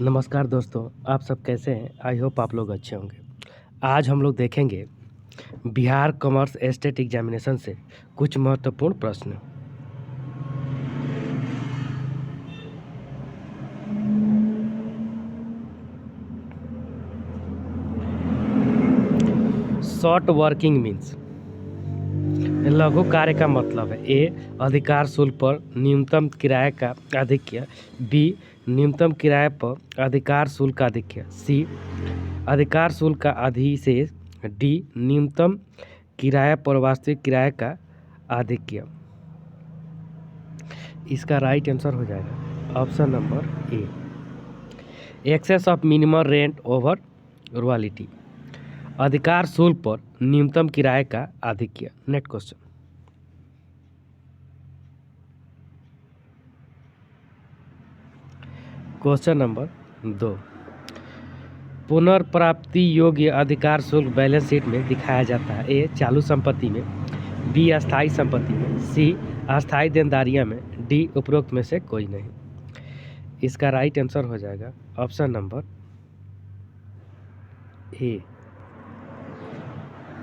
नमस्कार दोस्तों, आप सब कैसे हैं? आई होप आप लोग अच्छे होंगे। आज हम लोग देखेंगे बिहार कॉमर्स स्टेट एग्जामिनेशन से कुछ महत्वपूर्ण प्रश्न। शॉर्ट वर्किंग मीन्स लघु कार्य का मतलब है ए अधिकार शुल्क पर न्यूनतम किराए का आधिक्य, बी न्यूनतम किराए पर अधिकार शुल्क का आधिक्य, सी अधिकार शुल्क का अधिशेष, डी न्यूनतम किराया पर वास्तविक किराए का आधिक्य। इसका राइट आंसर हो जाएगा option number A excess of minimum rent over royalty, अधिकार शुल्क पर न्यूनतम किराए का आधिक्य। Next question. क्वेश्चन नंबर 2, पुनर्प्राप्ति योग्य अधिकार शुल्क बैलेंस शीट में दिखाया जाता है। ए चालू संपत्ति में, बी अस्थायी संपत्ति में, सी अस्थायी देनदारियां में, डी उपरोक्त में से कोई नहीं। इसका राइट आंसर हो जाएगा ऑप्शन नंबर ए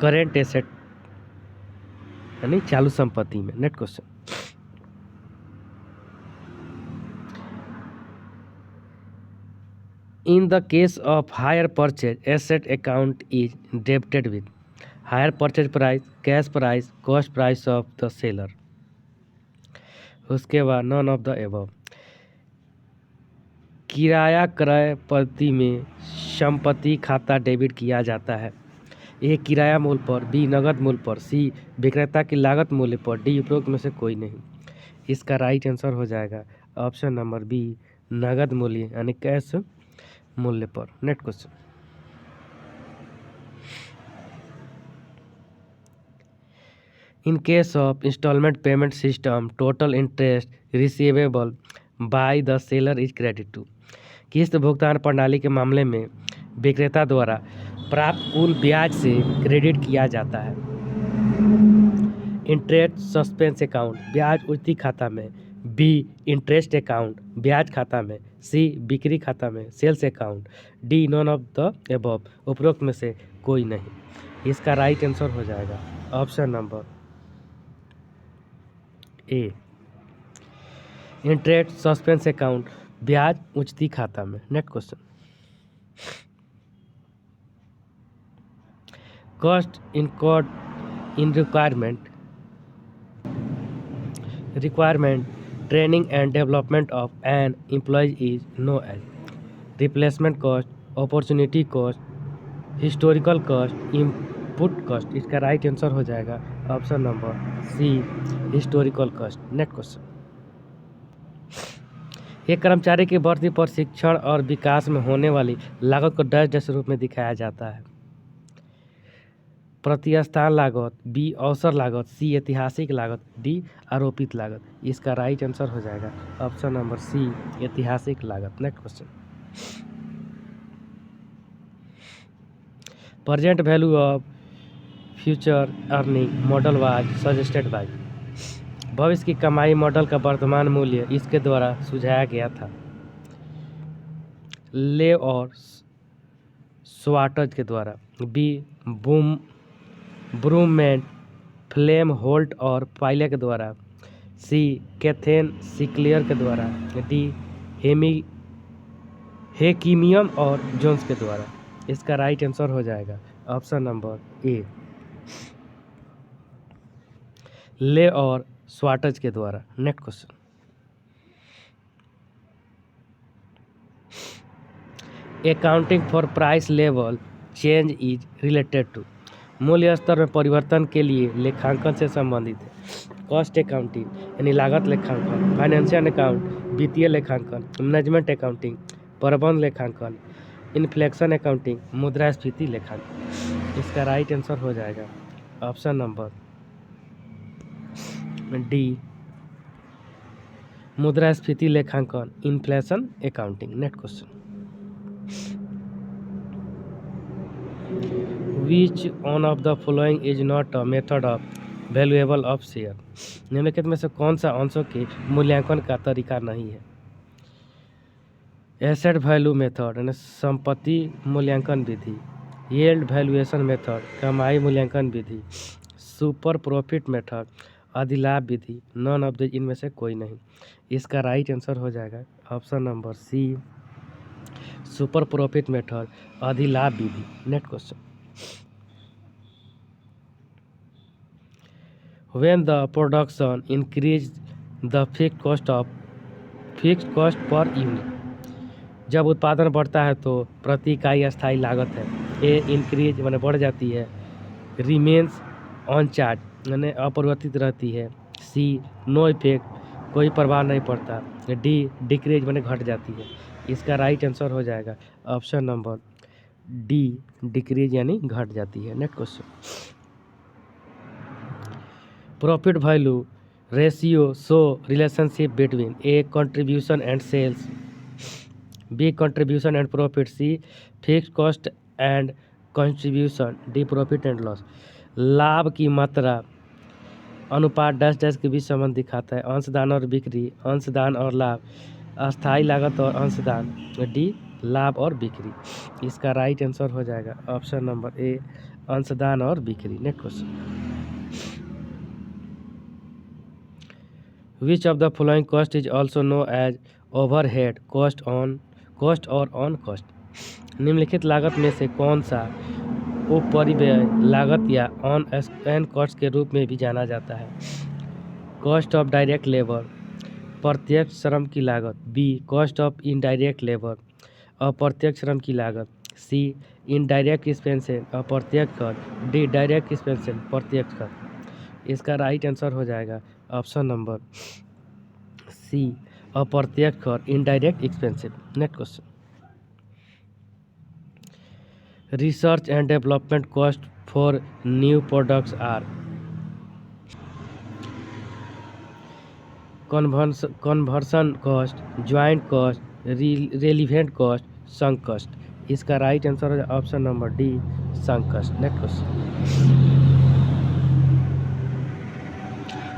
करेंट एसेट यानी चालू संपत्ति में। Next question. In the case of hire purchase asset account is debited with hire purchase price, cash price, cost price of the seller. उसके बाद नॉन ऑफ द एबव। किराया क्रय पद्धति में संपत्ति खाता डेबिट किया जाता है। ए किराया मूल्य पर, बी नगद मूल्य पर, सी विक्रेता की लागत मूल्य पर, डी उपरोक्त में से कोई नहीं। इसका राइट आंसर हो जाएगा ऑप्शन नंबर बी नगद मूल्य यानी कैश मूल्य पर। Next question. In case of instalment payment system total interest receivable by the seller is credit to. किस्त भुगतान प्रणाली के मामले में विक्रेता द्वारा प्राप्त कुल ब्याज से क्रेडिट किया जाता है। इंटरेस्ट सस्पेंस अकाउंट ब्याज उच्च खाता में, बी इंटरेस्ट अकाउंट ब्याज खाता में, सी बिक्री खाता में sales account, D none of the above उपरोक्त में से कोई नहीं। इसका राइट आंसर हो जाएगा option number A interest suspense account ब्याज उच्चती खाता में। Next question. Cost incurred in requirement training and development of an employ is known as replacement cost, opportunity cost, historical cost, input cost. इसका right answer हो जाएगा option number C historical cost. Next question. एक कर्मचारी की भर्ती पर शिक्षण और विकास में होने वाली लागत को डैश डैश रूप में दिखाया जाता है। प्रतिस्थान लागत, बी अवसर लागत, सी ऐतिहासिक लागत, डी आरोपित लागत। इसका राइट आंसर हो जाएगा ऑप्शन नंबर सी ऐतिहासिक लागत। Next question. Present value of future earning model was suggested by. भविष्य की कमाई मॉडल का वर्तमान मूल्य इसके द्वारा सुझाया गया था। ले और स्वाटज के द्वारा, बी ब्रूमैन, फ्लेम, होल्ट और पाइले के द्वारा, सी कैथेन सिक्लियर के द्वारा, डी हेकिमियम और जोन्स के द्वारा। इसका राइट आंसर हो जाएगा ऑप्शन नंबर ए ले और स्वाटज के द्वारा। Next question. Accounting for price level change is related to. मूल्य स्तर में परिवर्तन के लिए लेखांकन से संबंधित है। कॉस्ट अकाउंटिंग यानी लागत लेखांकन, फाइनेंशियल अकाउंट वित्तीय लेखांकन, मैनेजमेंट अकाउंटिंग प्रबंध लेखांकन, इन्फ्लेशन अकाउंटिंग मुद्रास्फीति लेखांकन। इसका राइट आंसर हो जाएगा ऑप्शन नंबर डी मुद्रास्फीति लेखांकन inflation accounting. Next question. Which one of the following is not a method of valuable of share. निम्नलिखित में से कौन सा अंशों के मूल्यांकन का तरीका नहीं है। एसेट वैल्यू मेथड यानी संपत्ति मूल्यांकन विधि। यील्ड वैल्यूएशन मेथड कमाई मूल्यांकन विधि। सुपर प्रॉफिट मेथड अधिलाभ विधि। नॉन ऑफ द इनमें से कोई नहीं। इसका राइट आंसर हो जाएगा option number C super profit method अधिलाभ विधि। Next question, when the production increase the fixed cost per unit. जब उत्पादन बढ़ता है तो प्रति इकाई अस्थायी लागत है ए इंक्रीज माने बढ़ जाती है, रिमेन्स ऑन चार्ट यानी अपरिवर्तित रहती है, सी नो इफेक्ट कोई प्रभाव नहीं पड़ता, डी डिक्रीज माने घट जाती है। इसका राइट आंसर हो जाएगा ऑप्शन नंबर डी डिक्रीज यानी घट जाती है। Next question, profit value ratio show relationship between A contribution and sales, B contribution and profit, C fixed cost and contribution, D profit and loss. लाभ की मात्रा अनुपात डैश डैश के बीच संबंध दिखाता है, अंशदान और बिक्री, अंशदान और लाभ, अस्थायी लागत और अंशदान, डी लाभ और बिक्री। इसका राइट आंसर हो जाएगा ऑप्शन नंबर ए अंशदान और बिक्री। Next question, which of the following cost is also known as overhead cost और ऑन कॉस्ट। निम्नलिखित लागत में से कौन सा उपरिव्यय लागत या ऑन एंड कॉस्ट के रूप में भी जाना जाता है। कॉस्ट ऑफ डायरेक्ट लेबर प्रत्यक्ष श्रम की लागत, B cost of indirect labour अप्रत्यक्ष श्रम की लागत, सी इनडायरेक्ट एक्सपेंसेस अप्रत्यक्ष कर, डी डायरेक्ट एक्सपेंसेस प्रत्यक्ष कर। इसका राइट आंसर हो जाएगा ऑप्शन नंबर सी अप्रत्यक्ष कर indirect expenses. Next question, research and development cost for new products are conversion cost, joint cost, relevant cost, sunk cost. इसका राइट आंसर है option number D sunk cost. Next question,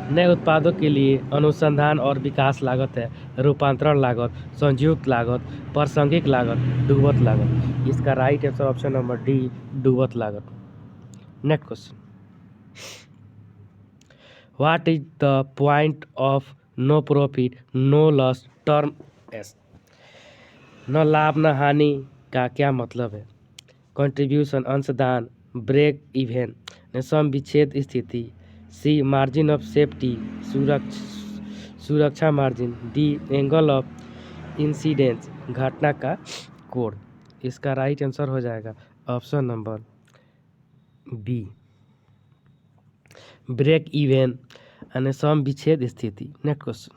नए उत्पादों के लिए अनुसंधान और विकास लागत है, रूपांतरण लागत, संयुक्त लागत, प्रासंगिक लागत, डूबत लागत। इसका right answer option number D डूबत लागत। Next question, what is the point of no profit no loss terms. न लाभ न हानि का क्या मतलब है। कंट्रीब्यूशन अंशदान, ब्रेक इवन सम विच्छेद स्थिति, सी मार्जिन ऑफ सेफ्टी सुरक्षा मार्जिन, डी एंगल ऑफ इंसिडेंस घटना का कोण। इसका राइट आंसर हो जाएगा option number B break even यानी सम विच्छेद स्थिति। Next question,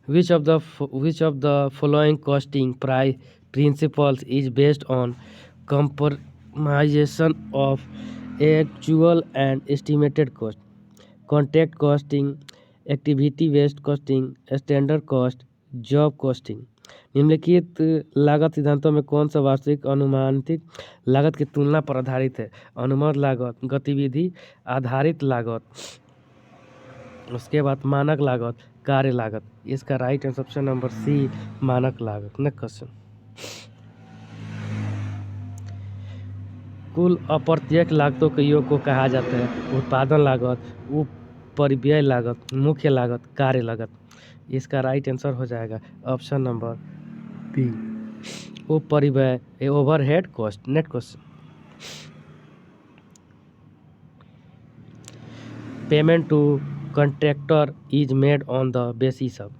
which of the following costing price principles is based on compromisation of actual and estimated cost, contract costing, activity based costing, standard cost, job costing। निम्नलिखित लागत सिद्धांतों में कौन सा वास्तविक अनुमानित लागत की तुलना पर आधारित है। अनुमानित लागत, गतिविधि आधारित लागत, उसके बाद मानक लागत, कार्य लागत। इसका right answer option number C मानक लागत। नेक्स्ट क्वेश्चन, कुल अप्रत्यक्ष लागतों के योग को कहा जाता है उत्पादन लागत, उपरिव्यय लागत, मुख्य लागत, कार्य लागत। इसका राइट आंसर हो जाएगा ऑप्शन नंबर बी उपरिव्यय overhead cost. Next question, payment to contractor is made on the basis of.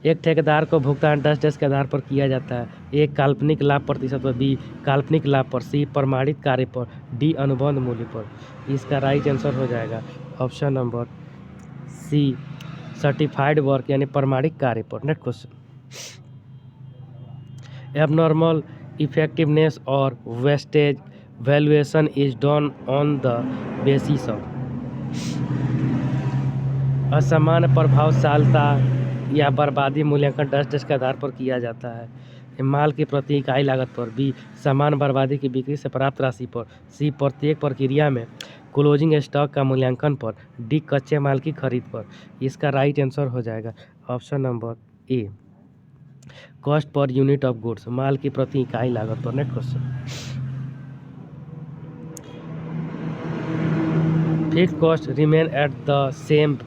एक ठेकेदार को भुगतान 10 के आधार पर किया जाता है, एक काल्पनिक लाभ प्रतिशत पर, बी काल्पनिक लाभ पर, सी प्रमाणित कार्य पर, डी अनुबंध मूल्य पर। इसका राइट आंसर हो जाएगा option number C certified work यानी प्रमाणिक कार्य पर। नेक्स्ट क्वेश्चन, एबनॉर्मल इफेक्टिवनेस और wastage valuation is done on the basis of. असमान प्रभावशीलता या बर्बादी मूल्यांकन 10 के आधार पर किया जाता है। माल की प्रति इकाई लागत पर, बी समान बर्बादी की बिक्री से प्राप्त राशि पर, सी प्रत्येक प्रक्रिया में क्लोजिंग स्टॉक का मूल्यांकन पर, डी कच्चे माल की खरीद पर। इसका राइट आंसर हो जाएगा option number A cost per unit of goods, माल की प्रति इकाई लागत पर। Next question, fixed cost remain at the same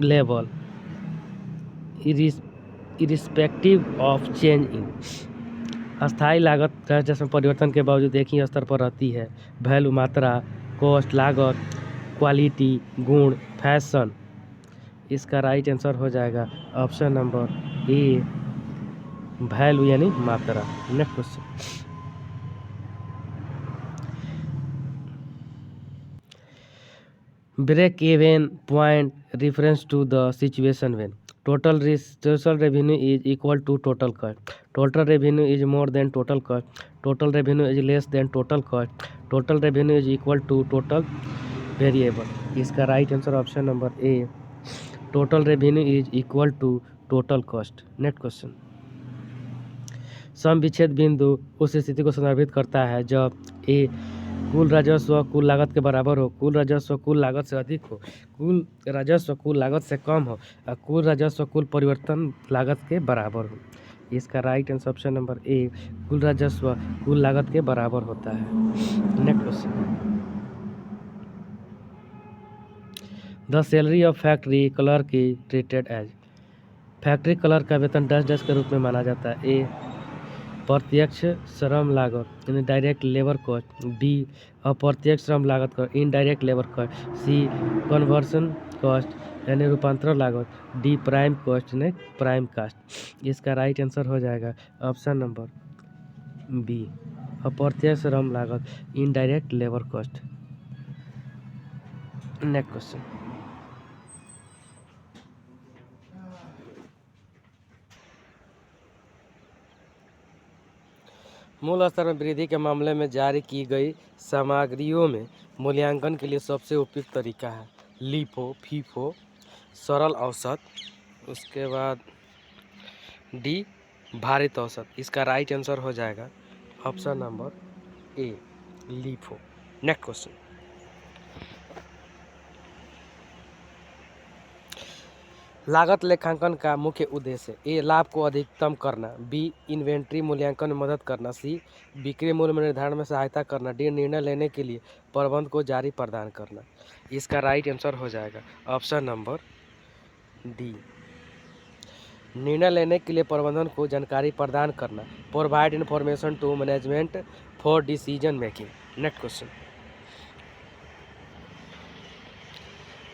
level irrespective of change in. अस्थायी लागत जिसमें परिवर्तन के बावजूद एक ही स्तर पर रहती है। वैल्यू मात्रा, कॉस्ट लागत, क्वालिटी गुण, फैशन। इसका राइट आंसर हो जाएगा ऑप्शन नंबर ए वैल्यू यानी मात्रा। Next question, break even point reference to the situation when total revenue is equal to total cost, total revenue is more than total cost, total revenue is less than total cost, total revenue is equal to total variable। इसका right answer option number A total revenue is equal to total cost. Next question, सम विच्छेद बिंदु उस स्थिति को संदर्भित करता है जब ए कुल राजस्व कुल लागत के बराबर हो, कुल राजस्व कुल लागत से अधिक हो, कुल राजस्व कुल लागत से कम हो और कुल राजस्व कुल परिवर्तन लागत के बराबर हो। इसका right answer option number A कुल राजस्व कुल लागत के बराबर होता है। Next question, the salary of factory clerk is treated as. Factory clerk का वेतन 10 के रूप में माना जाता है। ए प्रत्यक्ष श्रम लागत यानी डायरेक्ट लेबर कॉस्ट, बी अप्रत्यक्ष श्रम लागत का इनडायरेक्ट लेबर कॉस्ट, सी कन्वर्सन कॉस्ट यानी रूपांतरण लागत, डी प्राइम कॉस्ट यानी प्राइम कास्ट। इसका राइट आंसर हो जाएगा ऑप्शन नंबर बी अप्रत्यक्ष श्रम लागत indirect labour cost. Next question, मूल स्तर में वृद्धि के मामले में जारी की गई सामग्रियों में मूल्यांकन के लिए सबसे उपयुक्त तरीका है लीफो, फीफो, सरल औसत, उसके बाद डी भारित औसत। इसका राइट आंसर हो जाएगा ऑप्शन नंबर ए लीफो। नेक्स्ट क्वेश्चन, लागत लेखांकन का मुख्य उद्देश्य ए लाभ को अधिकतम करना, बी इन्वेंट्री मूल्यांकन में मदद करना, सी बिक्री मूल्य में निर्धारण में सहायता करना, डी निर्णय लेने के लिए प्रबंध को जारी प्रदान करना। इसका राइट आंसर हो जाएगा ऑप्शन नंबर डी निर्णय लेने के लिए प्रबंधन को जानकारी प्रदान करना, provide information to management for decision making. Next question,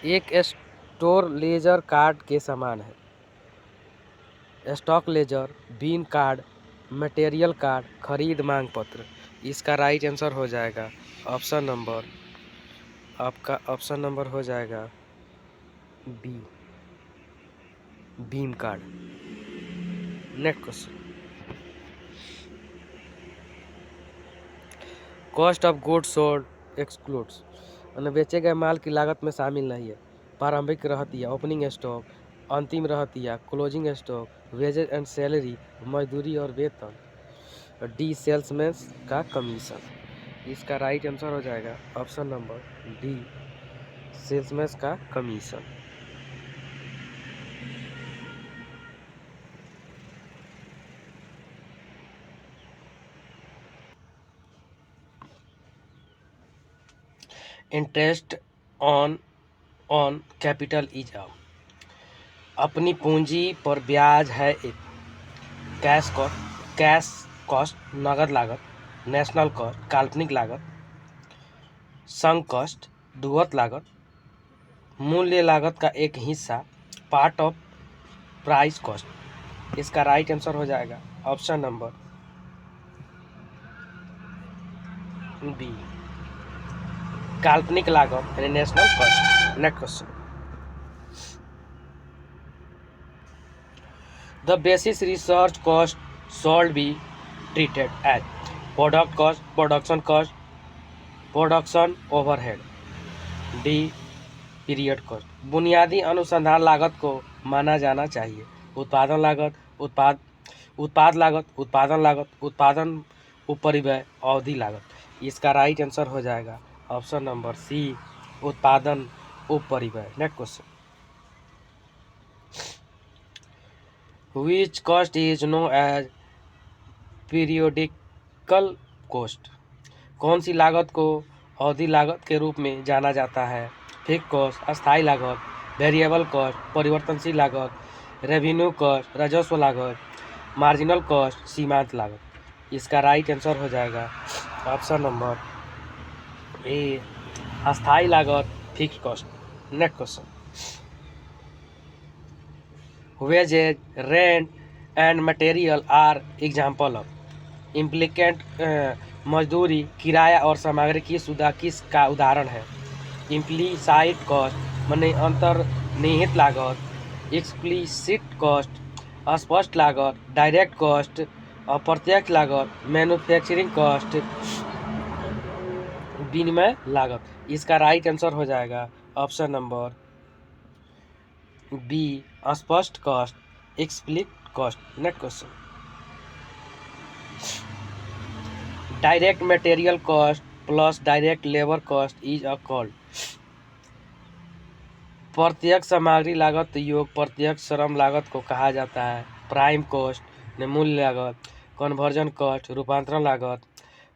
एक स्टोर लेजर कार्ड के समान है। Stock ledger, bin card, material card, खरीद मांग पत्र। इसका राइट आंसर हो जाएगा ऑप्शन नंबर आपका ऑप्शन नंबर हो जाएगा B beam card. Next question, cost of goods sold excludes यानी बेचे गए माल की लागत में शामिल नहीं है प्रारंभिक रहतिया, ओपनिंग स्टॉक, अंतिम रहतिया, closing stock, wages and salary, मजदूरी और वेतन, डी सेल्समैन का कमीशन। इसका राइट आंसर हो जाएगा ऑप्शन नंबर डी सेल्समैन का कमीशन। इंटरेस्ट ऑन कैपिटल इज अपनी पूंजी पर ब्याज है एक कैश कॉस्ट नगद लागत, नेशनल कॉस्ट काल्पनिक लागत, संक कॉस्ट दुगत लागत, मूल्य लागत का एक हिस्सा पार्ट ऑफ प्राइस कॉस्ट। इसका राइट आंसर हो जाएगा ऑप्शन नंबर बी काल्पनिक लागत यानी national cost. Next question, the basis research cost shall be treated as product cost, production cost, production overhead, D period cost. बुनियादी अनुसंधान लागत को माना जाना चाहिए उत्पादन लागत, उत्पाद लागत, उत्पादन लागत, उत्पादन उपरिव्यय, अवधि लागत। इसका राइट आंसर हो जाएगा ऑप्शन नंबर सी उत्पादन उपरिव्यय। Next question, which cost is known as periodical cost? कौन सी लागत को अवधि लागत के रूप में जाना जाता है? फिक्स कॉस्ट अस्थायी लागत, वेरिएबल कॉस्ट परिवर्तनशील लागत, रेवेन्यू कॉस्ट राजस्व लागत, मार्जिनल कॉस्ट सीमांत लागत। इसका राइट आंसर हो जाएगा ऑप्शन नंबर ए अस्थायी लागत, fix cost. Next question, wages, rent and material are example of. Implicit मजदूरी, किराया और सामग्री की सुविधा किसका उदाहरण है? इम्प्लीसाइट कॉस्ट माने अंतर्निहित लागत, एक्सप्लिसिट कॉस्ट अस्पष्ट लागत, डायरेक्ट कॉस्ट अप्रत्यक्ष लागत, मैन्युफैक्चरिंग कॉस्ट विनिमय लागत। इसका राइट आंसर हो जाएगा ऑप्शन नंबर बी अस्पष्ट cost, explicit cost. Next question, direct material cost plus direct labour cost is called. प्रत्यक्ष सामग्री लागत योग प्रत्यक्ष श्रम लागत को कहा जाता है। प्राइम कॉस्ट ने मूल्य लागत, कन्वर्जन कॉस्ट रूपांतरण लागत,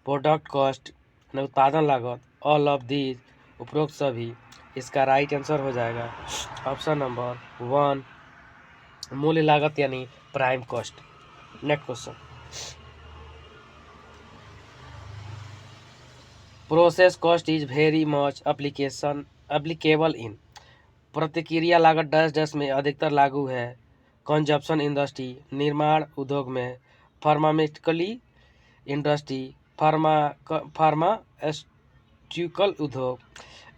प्रोडक्ट कॉस्ट ने उत्पादन लागत, ऑल ऑफ दीज उपरोक्त सभी। इसका राइट आंसर हो जाएगा ऑप्शन नंबर 1 मूल्य लागत यानी prime cost. Next question, process cost is very much applicable in. प्रतिक्रिया लागत डैश डैश में अधिकतर लागू है। कंजप्शन इंडस्ट्री निर्माण उद्योग में, फार्मास्यूटिकल इंडस्ट्री फार्मास्यूटिकल उद्योग,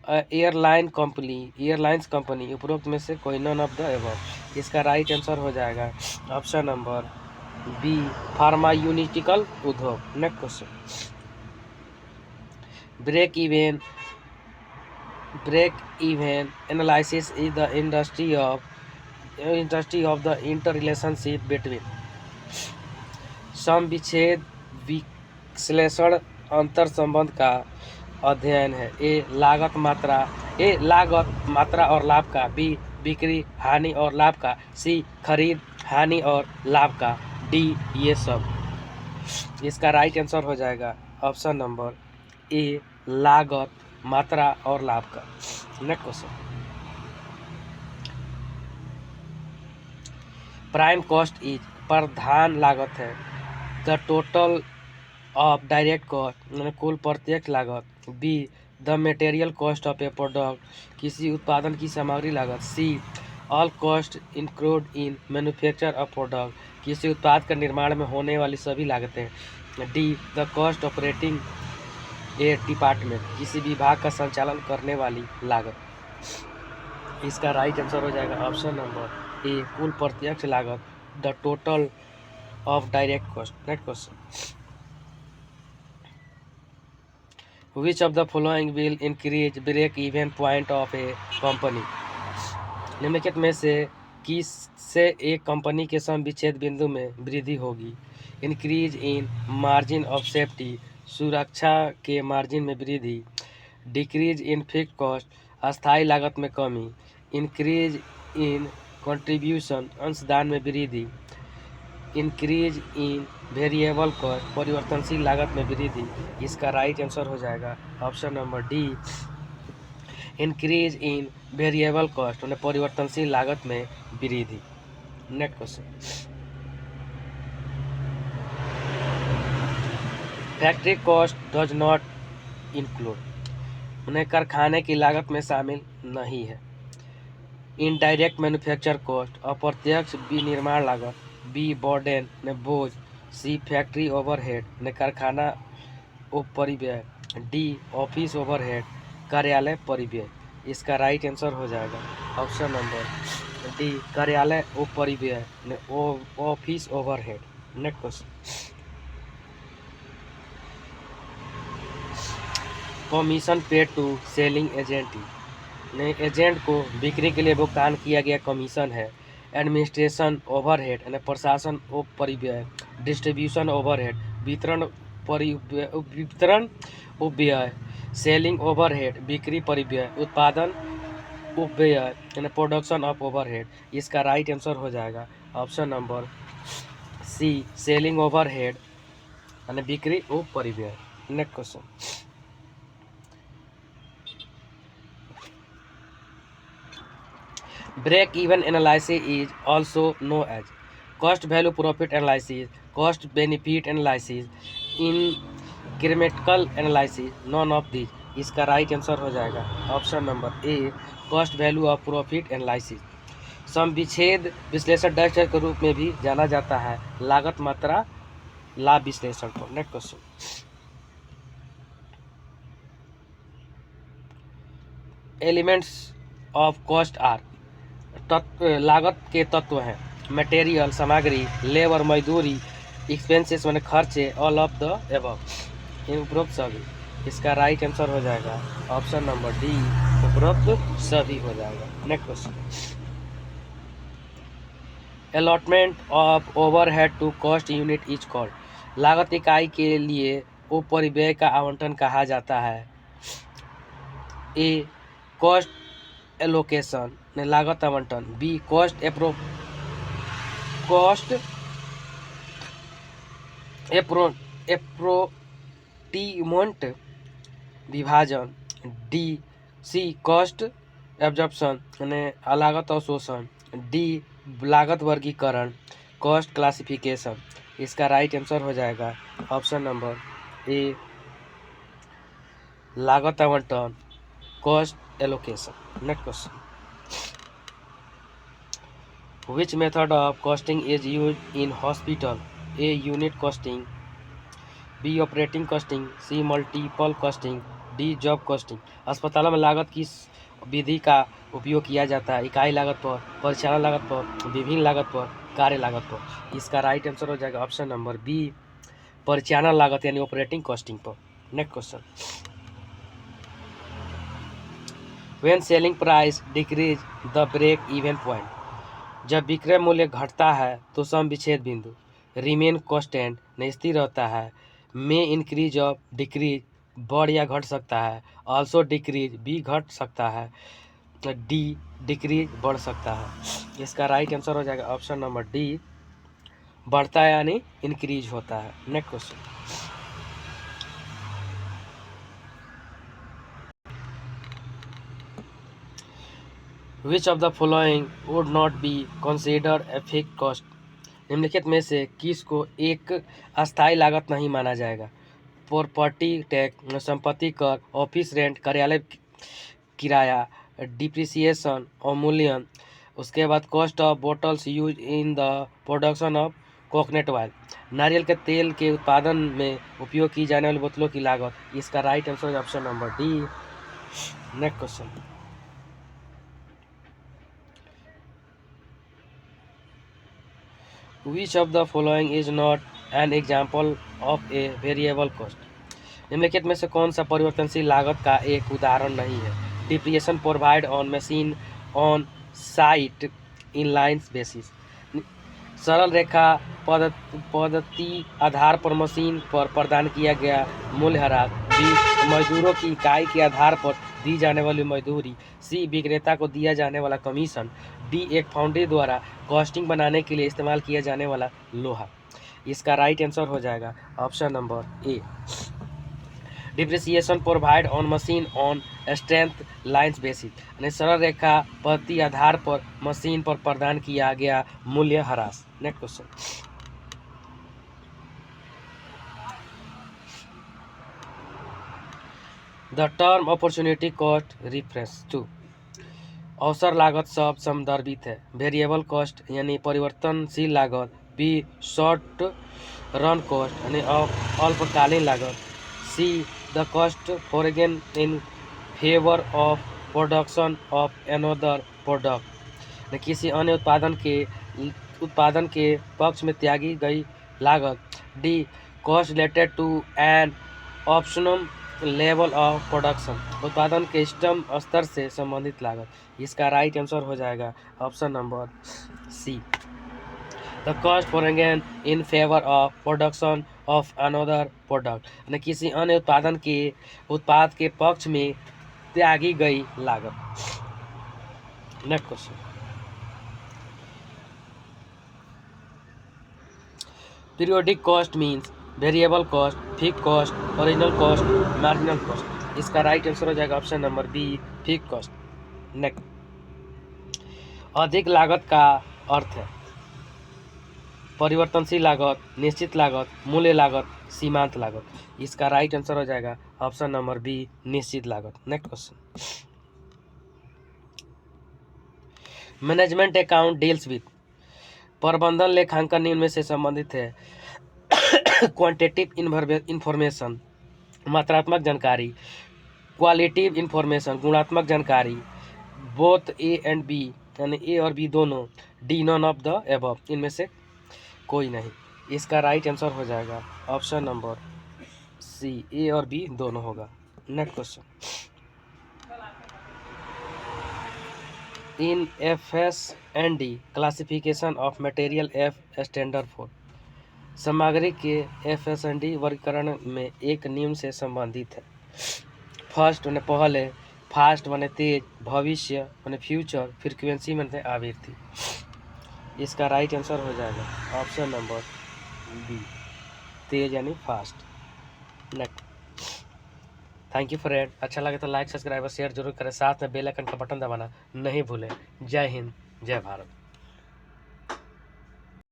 एयरलाइंस कंपनी उपरोक्त में से कोई नन ऑफ द अबव। इसका राइट आंसर हो जाएगा ऑप्शन नंबर बी फार्मास्यूटिकल उद्योग। Next question, break even analysis is the industry of the interrelationship between। सम विच्छेद विश्लेषण अंतर संबंध का अध्ययन है। ए लागत मात्रा और लाभ का, बी बिक्री हानि और लाभ का, सी खरीद हानि और लाभ का, डी ये सब। इसका राइट आंसर हो जाएगा ऑप्शन नंबर ए लागत मात्रा और लाभ का। Next question, prime cost is प्रधान लागत है। The total of direct cost कुल प्रत्यक्ष लागत, B the material cost of a product किसी उत्पादन की सामग्री लागत, C all cost include in manufacture of product किसी उत्पाद का निर्माण में होने वाली सभी लागतें, D the cost operating a department किसी विभाग का संचालन करने वाली लागत। इसका राइट आंसर हो जाएगा ऑप्शन नंबर ए कुल प्रत्यक्ष लागत, the total of direct cost. Next question, which of the following will increase break even point of a company. निम्नलिखित में से किस से एक कंपनी के सम विच्छेद बिंदु में वृद्धि होगी? Increase in margin of safety सुरक्षा के मार्जिन में वृद्धि, डिक्रीज इन फिक्स कॉस्ट अस्थायी लागत में कमी, इंक्रीज इन कंट्रीब्यूशन अंशदान में वृद्धि, इंक्रीज इन वेरिएबल कॉस्ट परिवर्तनशील लागत में वृद्धि। इसका राइट आंसर हो जाएगा option number D increase in variable cost मतलब परिवर्तनशील लागत में वृद्धि। Next question, factory cost does not include उन्हें कारखाने की लागत में शामिल नहीं है। इनडायरेक्ट मैन्युफैक्चर कॉस्ट अप्रत्यक्ष विनिर्माण लागत, बी बर्डन ने बोझ, सी फैक्ट्री ओवरहेड ने कारखाना उपरिव्यय, डी ऑफिस ओवरहेड कार्यालय परिव्यय। इसका राइट आंसर हो जाएगा ऑप्शन नंबर डी कार्यालय उपरिव्यय ने office overhead. Next question, commission paid to selling agent ने एजेंट को बिक्री के लिए भुगतान किया गया कमीशन है। एडमिनिस्ट्रेशन ओवरहेड यानी प्रशासन उपरिव्यय, डिस्ट्रीब्यूशन ओवरहेड वितरण उपव्यय, सेलिंग ओवरहेड बिक्री परिव्यय, उत्पादन उपव्यय यानी प्रोडक्शन ऑफ ओवरहेड। इसका राइट आंसर हो जाएगा option number C, selling overhead यानी बिक्री उप परिव्यय। Next question, break even analysis is also known as cost value profit analysis, cost benefit analysis, incremental analysis, none of this. इसका right answer हो जाएगा option number A, cost value of profit analysis. सम विच्छेद विश्लेषण dash के रूप में भी जाना जाता है, लागत मात्रा लाभ विश्लेषण को। Next question, elements of cost are, लागत के तत्व हैं मटेरियल सामग्री, लेबर मजदूरी, एक्सपेंसेस माने खर्चे, ऑल ऑफ द एबव इन उपरोक्त सभी। इसका राइट आंसर हो जाएगा ऑप्शन नंबर डी, उपरोक्त सभी हो जाएगा। Next question, allotment of overhead to cost unit is called, लागत इकाई के लिए उप परिव्यय का आवंटन कहा जाता है। ए, कॉस्ट एलोकेशन ने लागत आवंटन, बी, कॉस्ट एप्रोटीमेंट विभाजन, डी, सी, कॉस्ट एब्जॉर्प्शन यानी लागत अवशोषण, डी, लागत वर्गीकरण, कॉस्ट क्लासिफिकेशन। इसका राइट आंसर हो जाएगा ऑप्शन नंबर ए, लागत आवंटन, cost allocation. Next question, which method of costing is used in hospital? A, unit costing, B, operating costing, C, multiple costing, D, job costing। अस्पतालों में लागत किस विधि का उपयोग किया जाता है? इकाई लागत पर, परिचालन लागत पर, विभिन्न लागत पर, कार्य लागत पर। इसका राइट आंसर हो जाएगा ऑप्शन नंबर बी, परिचालन लागत यानी ऑपरेटिंग कॉस्टिंग पर। Next question, when selling price decrease the break even point, जब विक्रय मूल्य घटता है तो सम विच्छेद बिंदु रिमेन कांस्टेंट नहीं स्थिर रहता है। में इंक्रीज ऑफ डिक्रीज बढ़ या घट सकता है, ऑल्सो डिक्रीज भी घट सकता है, डी, डिक्रीज बढ़ सकता है। इसका राइट आंसर हो जाएगा ऑप्शन नंबर डी, बढ़ता है यानी इंक्रीज होता है। Next question, which of the following would not be considered a fixed cost, निम्नलिखित में से किस को एक अस्थायी लागत नहीं माना जाएगा? प्रॉपर्टी टैक्स, संपत्ति कर, ऑफिस रेंट, कार्यालय किराया, डिप्रिसिएशन, अवमूल्यन, उसके बाद cost of bottles use in the production of coconut oil, नारियल के तेल के उत्पादन में उपयोग की जाने वाली बोतलों की लागत। इसका राइट आंसर है option number D. Next question, which of the following is not an example of a variable cost, निम्नलिखित में से कौन सा परिवर्तनशील लागत का एक उदाहरण नहीं है? Depreciation provide on machine on site in lines basis, सरल रेखा पद्धति आधार पर मशीन पर प्रदान किया गया मूल्यह्रास, बी, मजदूरों की इकाई के आधार पर दी जाने वाली मजदूरी, सी, विक्रेता को दिया जाने वाला कमीशन, डी, एक फाउंड्री द्वारा कॉस्टिंग बनाने के लिए इस्तेमाल किया जाने वाला लोहा। इसका राइट आंसर हो जाएगा option number A, depreciation provide on machine on strength lines basis यानी सरल रेखा पद्धति आधार पर मशीन पर प्रदान किया गया मूल्य ह्रास। Next question, the term opportunity cost reference to, अवसर लागत शब्द संदर्भित है। वेरिएबल कॉस्ट यानी परिवर्तनशील लागत, बी, शॉर्ट रन कॉस्ट यानी अल्पकालीन लागत, C, the cost forgone in favour of production of another product, किसी अन्य उत्पादन के पक्ष में त्यागी गई लागत, D, cost related to an optional level of production, उत्पादन के इष्टतम स्तर से संबंधित लागत। इसका राइट आंसर हो जाएगा option number C, the cost for again in favour of production of another product, यानी किसी अन्य उत्पाद के पक्ष में त्यागी गई लागत। Next question, periodic cost means variable cost, fix cost, original cost, marginal cost. इसका राइट आंसर हो जाएगा option number B, fix cost. Next, अधिक लागत का अर्थ है परिवर्तनशील लागत, निश्चित लागत, मूल्य लागत, सीमांत लागत। इसका राइट आंसर हो जाएगा ऑप्शन नंबर बी, निश्चित लागत। Next question, management account deals with, प्रबंधन लेखांकन निम्न में से संबंधित है क्वांटिटेटिव इंफॉर्मेशन, मात्रात्मक जानकारी, क्वालिटेटिव इंफॉर्मेशन, गुणात्मक जानकारी, बोथ ए एंड बी, यानी ए और बी दोनों, D none of the above, इनमें से कोई नहीं। इसका राइट आंसर हो जाएगा ऑप्शन नंबर सी, ए और बी दोनों होगा। Next question, in FS&D classification of material F standard for, सामग्री के FS&D वर्गीकरण में एक निम्न से संबंधित है। फर्स्ट मैंने पहले, फास्ट माने तेज, भविष्य माने फ्यूचर, फ्रीक्वेंसी माने आवृत्ति। इसका राइट आंसर हो जाएगा ऑप्शन नंबर बी, तेज यानी fast. Next, thank you friend, अच्छा लगे तो लाइक, सब्सक्राइब और शेयर जरूर करें, साथ में बेल आइकन का बटन दबाना नहीं भूलें। जय हिंद, जय भारत।